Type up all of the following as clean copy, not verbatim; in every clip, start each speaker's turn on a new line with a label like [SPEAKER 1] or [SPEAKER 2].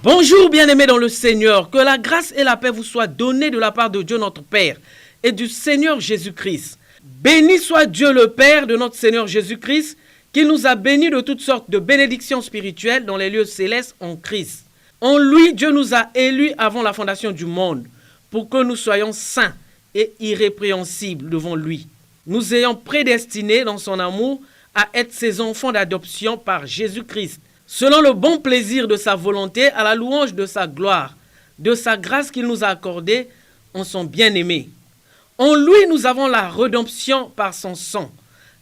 [SPEAKER 1] Bonjour bien-aimés dans le Seigneur, que la grâce et la paix vous soient données de la part de Dieu notre Père et du Seigneur Jésus-Christ. Béni soit Dieu le Père de notre Seigneur Jésus-Christ, qui nous a bénis de toutes sortes de bénédictions spirituelles dans les lieux célestes en Christ. En lui, Dieu nous a élus avant la fondation du monde, pour que nous soyons saints et irrépréhensibles devant lui, nous ayant prédestinés dans son amour à être ses enfants d'adoption par Jésus-Christ, selon le bon plaisir de sa volonté, à la louange de sa gloire, de sa grâce qu'il nous a accordée en son bien-aimé. En lui, nous avons la rédemption par son sang,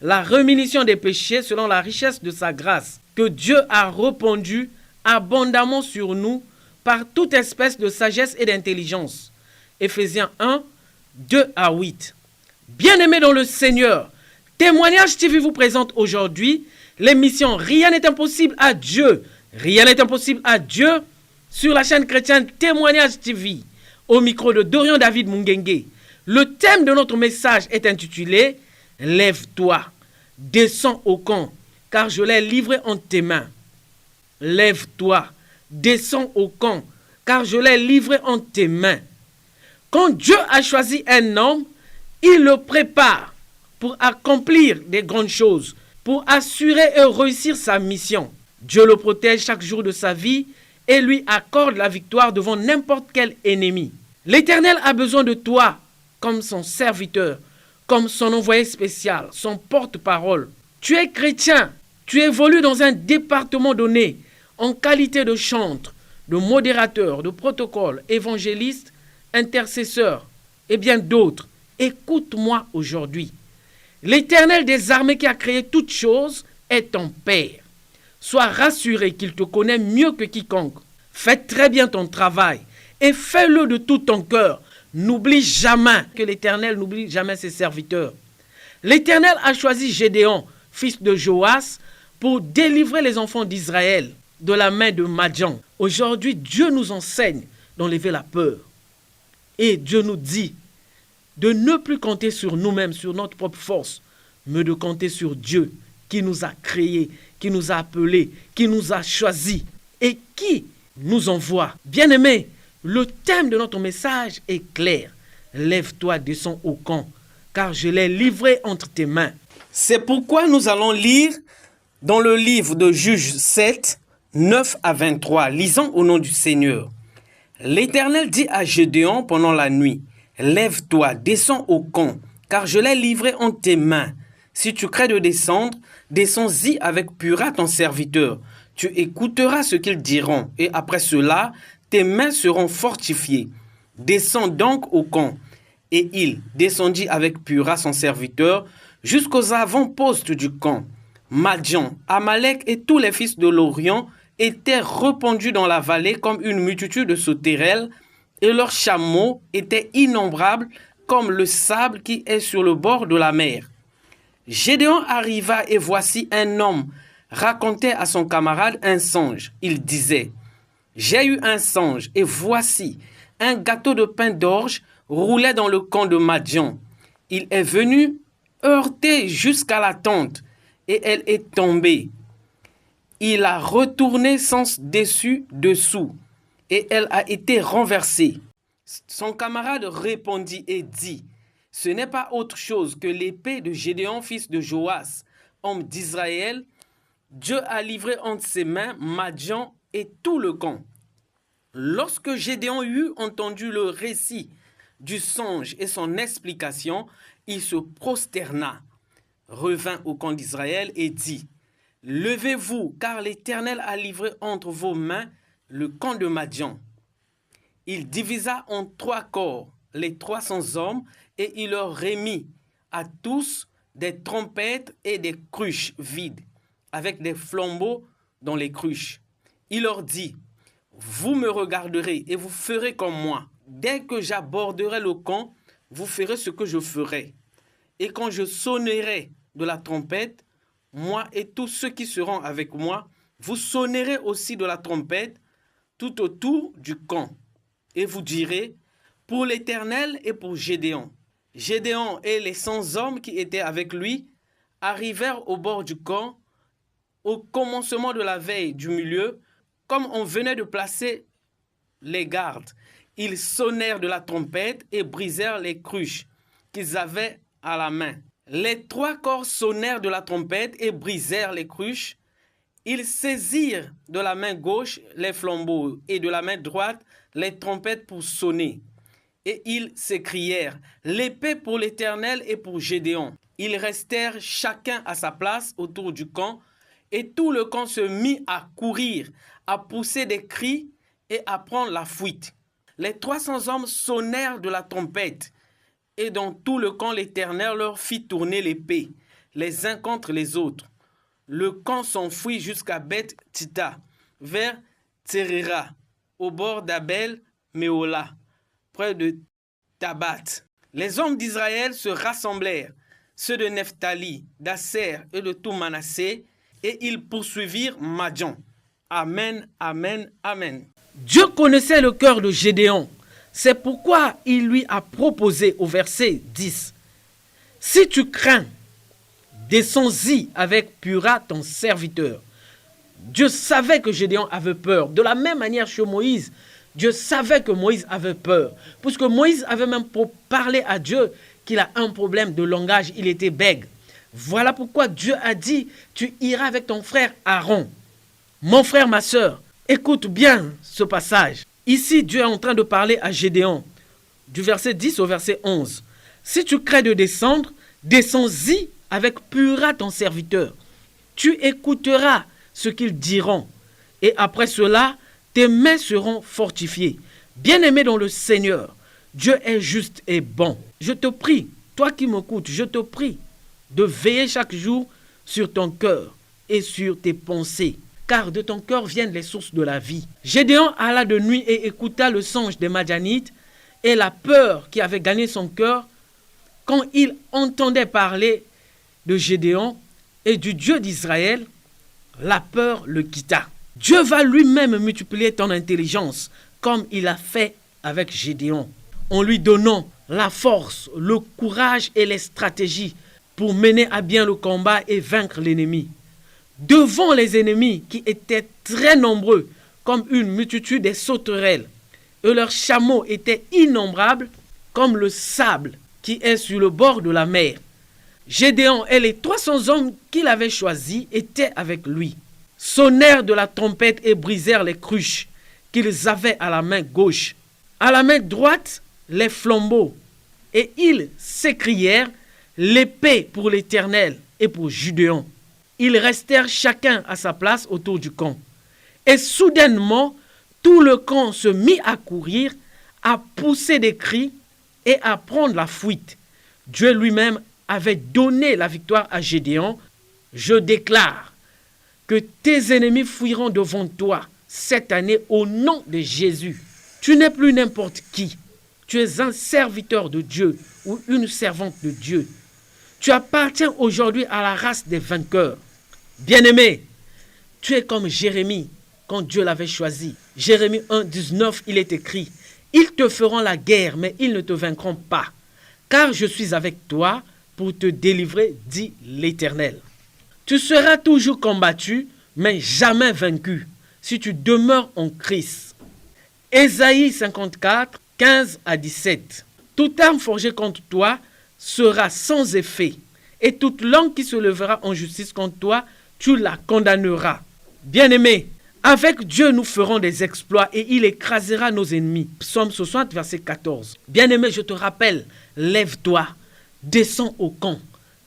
[SPEAKER 1] la rémission des péchés selon la richesse de sa grâce, que Dieu a répandue abondamment sur nous par toute espèce de sagesse et d'intelligence. Éphésiens 1, 2 à 8. Bien-aimés dans le Seigneur, Témoignage TV vous présente aujourd'hui l'émission Rien n'est impossible à Dieu. Rien n'est impossible à Dieu sur la chaîne chrétienne Témoignage TV. Au micro de Dorian David Mungenge. Le thème de notre message est intitulé « Lève-toi, descends au camp, car je l'ai livré en tes mains. » Lève-toi, descends au camp, car je l'ai livré en tes mains. Quand Dieu a choisi un homme, il le prépare pour accomplir des grandes choses, pour assurer et réussir sa mission. Dieu le protège chaque jour de sa vie et lui accorde la victoire devant n'importe quel ennemi. L'Éternel a besoin de toi comme son serviteur, comme son envoyé spécial, son porte-parole. Tu es chrétien, tu évolues dans un département donné en qualité de chantre, de modérateur, de protocole, évangéliste, intercesseur et bien d'autres. Écoute-moi aujourd'hui. L'Éternel des armées qui a créé toutes choses est ton Père. Sois rassuré qu'il te connaît mieux que quiconque. Fais très bien ton travail et fais-le de tout ton cœur. N'oublie jamais que l'Éternel n'oublie jamais ses serviteurs. L'Éternel a choisi Gédéon, fils de Joas, pour délivrer les enfants d'Israël de la main de Madian. Aujourd'hui, Dieu nous enseigne d'enlever la peur. Et Dieu nous dit de ne plus compter sur nous-mêmes, sur notre propre force, mais de compter sur Dieu qui nous a créés, qui nous a appelés, qui nous a choisis et qui nous envoie. Bien-aimés, le thème de notre message est clair. Lève-toi, descends au camp, car je l'ai livré entre tes mains. C'est pourquoi nous allons lire dans le livre de Juges 7, 9 à 23. Lisons au nom du Seigneur. L'Éternel dit à Gédéon pendant la nuit, « Lève-toi, descends au camp, car je l'ai livré en tes mains. Si tu crains de descendre, descends-y avec Pura ton serviteur. Tu écouteras ce qu'ils diront, et après cela, tes mains seront fortifiées. Descends donc au camp. » Et il descendit avec Pura son serviteur jusqu'aux avant-postes du camp. Madian, Amalek et tous les fils de l'Orient étaient répandus dans la vallée comme une multitude de sauterelles, et leurs chameaux étaient innombrables comme le sable qui est sur le bord de la mer. Gédéon arriva et voici un homme racontait à son camarade un songe. Il disait, « J'ai eu un songe et voici, un gâteau de pain d'orge roulait dans le camp de Madian. Il est venu heurter jusqu'à la tente et elle est tombée. Il a retourné sens dessus-dessous et elle a été renversée. » Son camarade répondit et dit, « Ce n'est pas autre chose que l'épée de Gédéon, fils de Joas, homme d'Israël. Dieu a livré entre ses mains Madian et tout le camp. » Lorsque Gédéon eut entendu le récit du songe et son explication, il se prosterna, revint au camp d'Israël et dit, « Levez-vous, car l'Éternel a livré entre vos mains le camp de Madian. » Il divisa en 3 corps les 300 hommes et il leur remit à tous des trompettes et des cruches vides, avec des flambeaux dans les cruches. Il leur dit, « Vous me regarderez et vous ferez comme moi. Dès que j'aborderai le camp, vous ferez ce que je ferai. Et quand je sonnerai de la trompette, moi et tous ceux qui seront avec moi, vous sonnerez aussi de la trompette tout autour du camp. Et vous direz, pour l'Éternel et pour Gédéon. » Gédéon et les 100 hommes qui étaient avec lui arrivèrent au bord du camp au commencement de la veille du milieu comme on venait de placer les gardes, ils sonnèrent de la trompette et brisèrent les cruches qu'ils avaient à la main. Les 3 corps sonnèrent de la trompette et brisèrent les cruches. Ils saisirent de la main gauche les flambeaux et de la main droite les trompettes pour sonner. Et ils s'écrièrent, l'épée pour l'Éternel et pour Gédéon. Ils restèrent chacun à sa place autour du camp, et tout le camp se mit à courir, à pousser des cris et à prendre la fuite. Les 300 hommes sonnèrent de la trompette, et dans tout le camp l'Éternel leur fit tourner l'épée, les uns contre les autres. Le camp s'enfuit jusqu'à Beth-Tita, vers Tserera, au bord d'Abel-Méola, près de Tabat. Les hommes d'Israël se rassemblèrent, ceux de Nephtali, d'Asser et de tout Manassé, et ils poursuivirent Madian. Amen, amen, amen. Dieu connaissait le cœur de Gédéon. C'est pourquoi il lui a proposé au verset 10. Si tu crains, descends-y avec Pura ton serviteur. Dieu savait que Gédéon avait peur. De la même manière chez Moïse, Dieu savait que Moïse avait peur. Puisque Moïse avait même parlé à Dieu qu'il a un problème de langage, il était bègue. Voilà pourquoi Dieu a dit, tu iras avec ton frère Aaron. Mon frère, ma sœur, écoute bien ce passage. Ici, Dieu est en train de parler à Gédéon, du verset 10 au verset 11. Si tu crains de descendre, descends-y avec Pura ton serviteur. Tu écouteras ce qu'ils diront, et après cela, tes mains seront fortifiées. Bien-aimé dans le Seigneur, Dieu est juste et bon. Je te prie, toi qui m'écoutes, je te prie de veiller chaque jour sur ton cœur et sur tes pensées, car de ton cœur viennent les sources de la vie. Gédéon alla de nuit et écouta le songe des Madianites, et la peur qui avait gagné son cœur, quand il entendait parler de Gédéon et du Dieu d'Israël, la peur le quitta. Dieu va lui-même multiplier ton intelligence, comme il a fait avec Gédéon, en lui donnant la force, le courage et les stratégies pour mener à bien le combat et vaincre l'ennemi. Devant les ennemis qui étaient très nombreux, comme une multitude des sauterelles, et leurs chameaux étaient innombrables, comme le sable qui est sur le bord de la mer. Gédéon et les 300 hommes qu'il avait choisis étaient avec lui, sonnèrent de la trompette et brisèrent les cruches qu'ils avaient à la main gauche. À la main droite, les flambeaux. Et ils s'écrièrent, l'épée pour l'Éternel et pour Gédéon. Ils restèrent chacun à sa place autour du camp. Et soudainement, tout le camp se mit à courir, à pousser des cris et à prendre la fuite. Dieu lui-même avait donné la victoire à Gédéon. Je déclare que tes ennemis fuiront devant toi cette année au nom de Jésus. Tu n'es plus n'importe qui. Tu es un serviteur de Dieu ou une servante de Dieu. Tu appartiens aujourd'hui à la race des vainqueurs. Bien-aimé, tu es comme Jérémie quand Dieu l'avait choisi. Jérémie 1, 19, il est écrit, « Ils te feront la guerre, mais ils ne te vaincront pas, car je suis avec toi pour te délivrer, dit l'Éternel. » Tu seras toujours combattu, mais jamais vaincu, si tu demeures en Christ. Ésaïe 54, 15 à 17. Toute arme forgée contre toi sera sans effet, et toute langue qui se lèvera en justice contre toi, tu la condamneras. Bien-aimé, avec Dieu nous ferons des exploits et il écrasera nos ennemis. Psaume 60, verset 14. Bien-aimé, je te rappelle, lève-toi, descends au camp,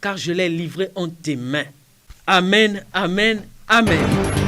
[SPEAKER 1] car je l'ai livré en tes mains. Amen, amen, amen.